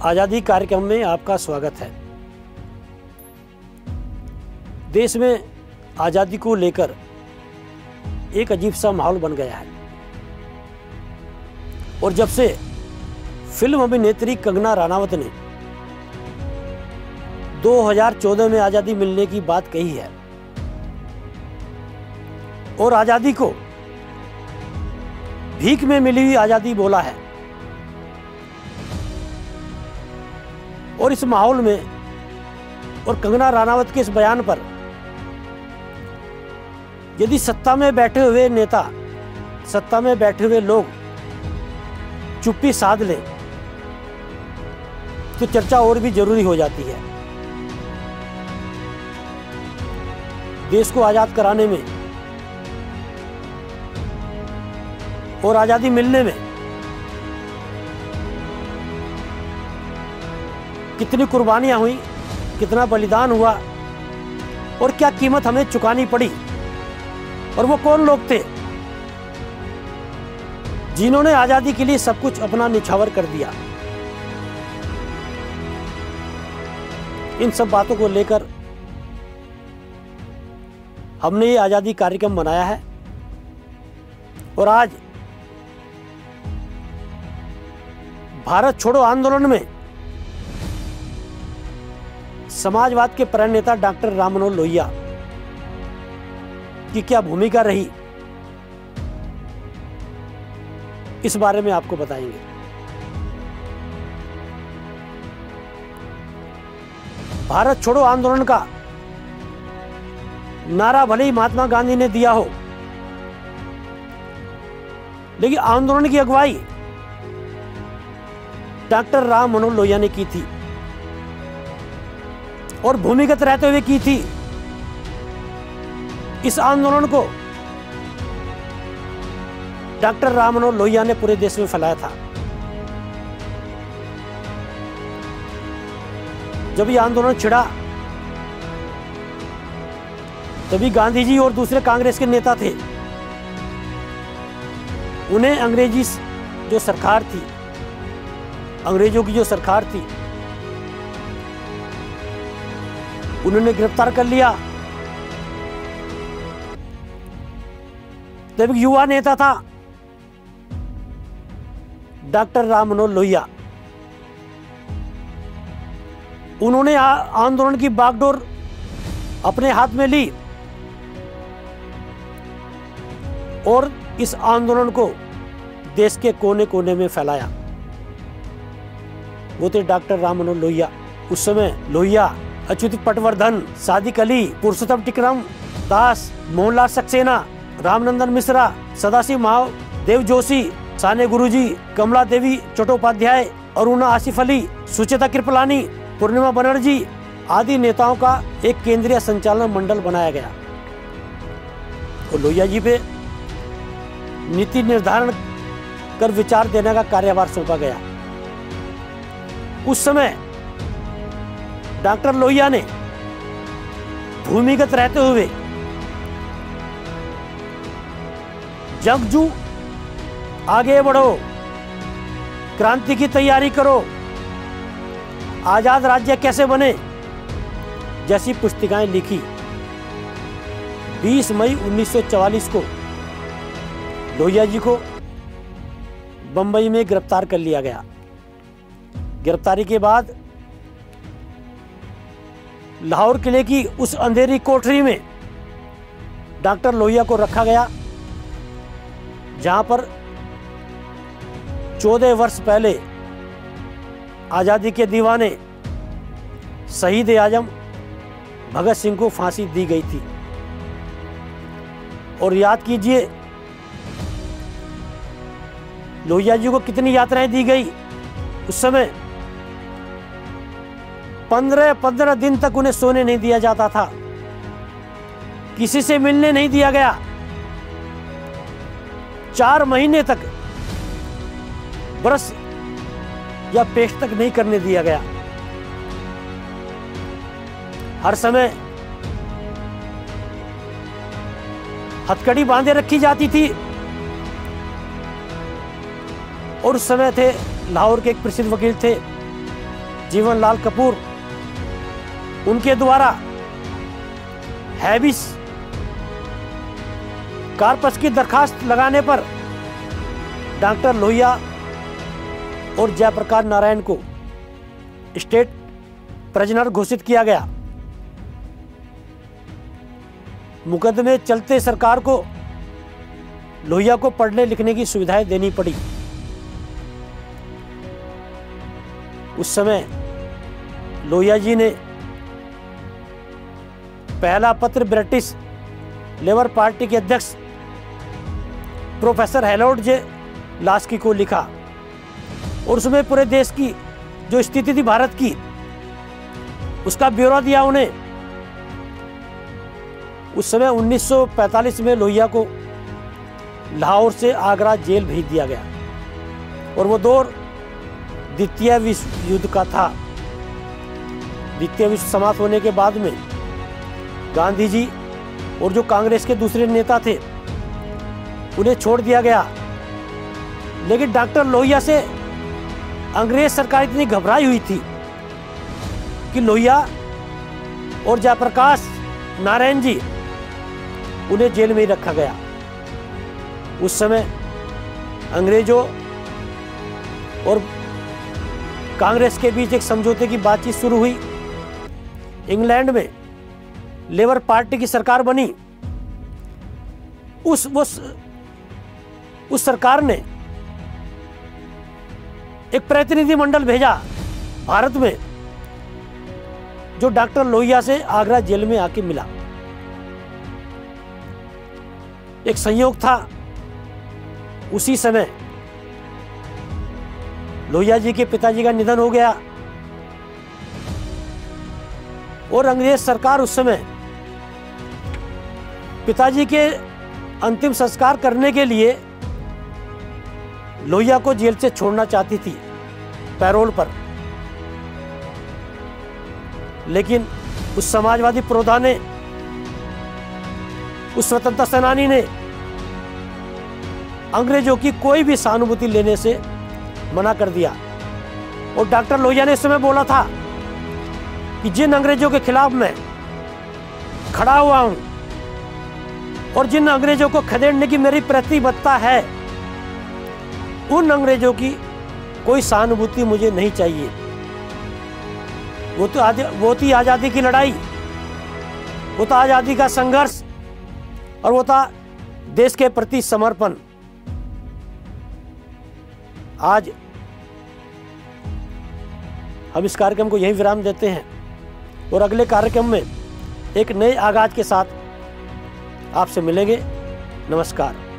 आज़ादी कार्यक्रम में आपका स्वागत है। देश में आज़ादी को लेकर एक अजीब सा माहौल बन गया है और जब से फिल्म अभिनेत्री कंगना रनावत ने 2014 में आज़ादी मिलने की बात कही है और आज़ादी को भीख में मिली हुई आज़ादी बोला है, और इस माहौल में और कंगना रनावत के इस बयान पर यदि सत्ता में बैठे हुए नेता, सत्ता में बैठे हुए लोग चुप्पी साध लें तो चर्चा और भी जरूरी हो जाती है। देश को आज़ाद कराने में और आज़ादी मिलने में कितनी कुर्बानियां हुई, कितना बलिदान हुआ और क्या कीमत हमें चुकानी पड़ी, और वो कौन लोग थे जिन्होंने आज़ादी के लिए सब कुछ अपना निछावर कर दिया। इन सब बातों को लेकर हमने ये आज़ादी कार्यक्रम बनाया है और आज भारत छोड़ो आंदोलन में समाजवाद के प्रणेता डॉक्टर राम मनोहर लोहिया की क्या भूमिका रही, इस बारे में आपको बताएंगे। भारत छोड़ो आंदोलन का नारा भले ही महात्मा गांधी ने दिया हो, लेकिन आंदोलन की अगुवाई डॉक्टर राम मनोहर लोहिया ने की थी और भूमिगत रहते हुए की थी। इस आंदोलन को डॉक्टर राम मनोहर लोहिया ने पूरे देश में फैलाया था। जब ये आंदोलन छिड़ा तभी गांधी जी और दूसरे कांग्रेस के नेता थे, उन्हें अंग्रेजी जो सरकार थी, अंग्रेजों की जो सरकार थी, उन्होंने गिरफ्तार कर लिया। तब युवा नेता था डॉक्टर राम मनोहर लोहिया, उन्होंने आंदोलन की बागडोर अपने हाथ में ली और इस आंदोलन को देश के कोने कोने में फैलाया। वो थे डॉक्टर राम मनोहर लोहिया। उस समय लोहिया, अच्युत पटवर्धन, सादिक अली, पुरुषोत्तम टिकरम दास, मोहनलाल सक्सेना, रामनंदन मिश्रा, सदाशिव महादेव जोशी, साने गुरुजी, कमला देवी चट्टोपाध्याय, अरुणा आसिफ अली, सुचेता कृपलानी, पूर्णिमा बनर्जी आदि नेताओं का एक केंद्रीय संचालन मंडल बनाया गया और लोहिया जी पे नीति निर्धारण कर विचार देने का कार्यभार सौंपा गया। उस समय डॉक्टर लोहिया ने भूमिगत रहते हुए जंगजू आगे बढ़ो, क्रांति की तैयारी करो, आजाद राज्य कैसे बने जैसी पुस्तिकाएं लिखी। 20 मई 1944 को लोहिया जी को बंबई में गिरफ्तार कर लिया गया। गिरफ्तारी के बाद लाहौर किले की उस अंधेरी कोठरी में डॉक्टर लोहिया को रखा गया, जहां पर 14 वर्ष पहले आज़ादी के दीवाने शहीद आजम भगत सिंह को फांसी दी गई थी। और याद कीजिए लोहिया जी को कितनी यात्राएं दी गई। उस समय 15 दिन तक उन्हें सोने नहीं दिया जाता था, किसी से मिलने नहीं दिया गया, 4 महीने तक ब्रश या पेस्ट तक नहीं करने दिया गया। हर समय हथकड़ी बांधे रखी जाती थी और उस समय थे लाहौर के एक प्रसिद्ध वकील थे जीवनलाल कपूर, उनके द्वारा हैबिस कार्पस की दरखास्त लगाने पर डॉक्टर लोहिया और जयप्रकाश नारायण को स्टेट प्रिजनर घोषित किया गया। मुकदमे चलते सरकार को लोहिया को पढ़ने लिखने की सुविधाएं देनी पड़ी। उस समय लोहिया जी ने पहला पत्र ब्रिटिश लेबर पार्टी के अध्यक्ष प्रोफेसर हैरोल्ड जे लास्की को लिखा और उसमें पूरे देश की जो स्थिति थी भारत की, उसका ब्यौरा दिया उन्हें। उस समय 1945 में लोहिया को लाहौर से आगरा जेल भेज दिया गया और वो दौर द्वितीय विश्व युद्ध का था। द्वितीय विश्व समाप्त होने के बाद में गांधी जी और जो कांग्रेस के दूसरे नेता थे उन्हें छोड़ दिया गया, लेकिन डॉक्टर लोहिया से अंग्रेज सरकार इतनी घबराई हुई थी कि लोहिया और जयप्रकाश नारायण जी उन्हें जेल में ही रखा गया। उस समय अंग्रेजों और कांग्रेस के बीच एक समझौते की बातचीत शुरू हुई। इंग्लैंड में लेबर पार्टी की सरकार बनी। उस सरकार ने एक प्रतिनिधिमंडल भेजा भारत में, जो डॉक्टर लोहिया से आगरा जेल में आके मिला। एक संयोग था, उसी समय लोहिया जी के पिताजी का निधन हो गया और अंग्रेज सरकार उस समय पिताजी के अंतिम संस्कार करने के लिए लोहिया को जेल से छोड़ना चाहती थी पैरोल पर, लेकिन उस समाजवादी प्रौढ़ा ने, उस स्वतंत्रता सेनानी ने अंग्रेजों की कोई भी सहानुभूति लेने से मना कर दिया। और डॉक्टर लोहिया ने इस समय बोला था कि जिन अंग्रेजों के खिलाफ मैं खड़ा हुआ हूं और जिन अंग्रेजों को खदेड़ने की मेरी प्रतिबद्धता है, उन अंग्रेजों की कोई सहानुभूति मुझे नहीं चाहिए। वो थी आजादी की लड़ाई, वो था आजादी का संघर्ष और वो था देश के प्रति समर्पण। आज हम इस कार्यक्रम को यहीं विराम देते हैं और अगले कार्यक्रम में एक नए आगाज के साथ आपसे मिलेंगे। नमस्कार।